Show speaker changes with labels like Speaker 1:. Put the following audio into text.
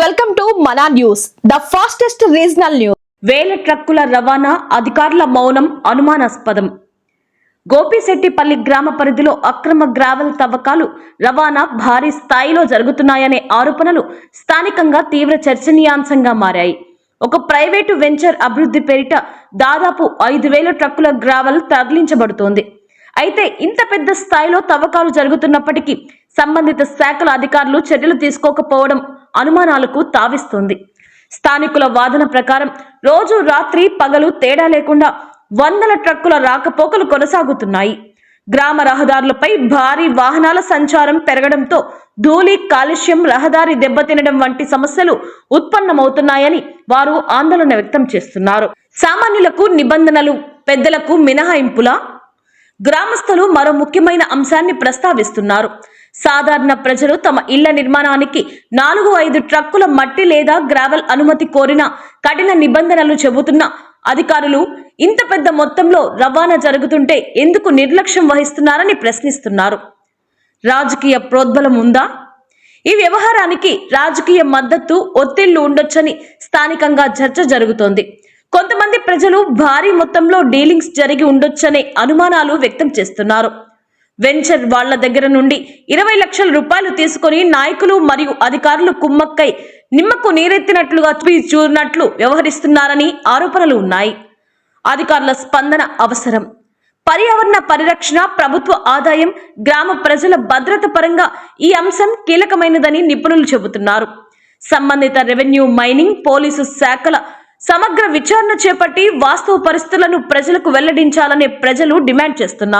Speaker 1: Welcome to మనా news, the fastest regional news.
Speaker 2: వేల ట్రక్కుల రవాణా, అధికారుల మౌనం అనుమానాస్పదం. గోపిశెట్టిపల్లి గ్రామ పరిధిలో అక్రమ గ్రావెల్ తవ్వకాలు, రవాణా భారీ స్థాయిలో జరుగుతున్నాయనే ఆరోపణలు స్థానికంగా తీవ్ర చర్చనీయాంశంగా మారాయి. ఒక ప్రైవేటు వెంచర్ అభివృద్ధి పేరిట దాదాపు 5,000 ట్రక్కుల గ్రావెల్ తరలించబడుతోంది. అయితే ఇంత పెద్ద స్థాయిలో తవ్వకాలు జరుగుతున్నప్పటికీ సంబంధిత శాఖల అధికారులు చర్యలు తీసుకోకపోవడం అనుమానాలకు తావిస్తోంది. స్థానికుల వాదన ప్రకారం రోజు రాత్రి పగలు తేడా లేకుండా వందల ట్రక్కుల రాకపోకలు కొనసాగుతున్నాయి. గ్రామ రహదారులపై భారీ వాహనాల సంచారం పెరగడంతో ధూళి, కాలుష్యం, రహదారి దెబ్బతినడం వంటి సమస్యలు ఉత్పన్నమవుతున్నాయని వారు ఆందోళన వ్యక్తం చేస్తున్నారు. సామాన్యులకు నిబంధనలు, పెద్దలకు మినహాయింపులా? గ్రామస్తులు మరో ముఖ్యమైన అంశాన్ని ప్రస్తావిస్తున్నారు. సాధారణ ప్రజలు తమ ఇళ్ల నిర్మాణానికి 4-5 ట్రక్కుల మట్టి లేదా గ్రావెల్ అనుమతి కోరిన కఠిన నిబంధనలు చెబుతున్న అధికారులు ఇంత పెద్ద మొత్తంలో రవాణా జరుగుతుంటే ఎందుకు నిర్లక్ష్యం వహిస్తున్నారని ప్రశ్నిస్తున్నారు. రాజకీయ ప్రోద్బలం ఉందా? ఈ వ్యవహారానికి రాజకీయ మద్దతు, ఒత్తిళ్లు ఉండొచ్చని స్థానికంగా చర్చ జరుగుతోంది. కొంతమంది ప్రజలు భారీ మొత్తంలో డీలింగ్స్ జరిగి ఉండొచ్చనే అనుమానాలు వ్యక్తం చేస్తున్నారు. వెంచర్ వాళ్ల దగ్గర నుండి 20 లక్షల రూపాయలు తీసుకుని నాయకులు మరియు అధికారులు కుమ్మక్కై నిమ్మకు నీరెత్తినట్లుగా చూసినట్లు వ్యవహరిస్తున్నారని ఆరోపణలు ఉన్నాయి. అధికారుల స్పందన అవసరం. పర్యావరణ పరిరక్షణ, ప్రభుత్వ ఆదాయం, గ్రామ ప్రజల భద్రత పరంగా ఈ అంశం కీలకమైనదని నిపుణులు చెబుతున్నారు. సంబంధిత రెవెన్యూ, మైనింగ్, పోలీసు శాఖల సమగ్ర విచారణ చేపట్టి వాస్తవ పరిస్థితులను ప్రజలకు వెల్లడించాలని ప్రజలు డిమాండ్ చేస్తున్నారు.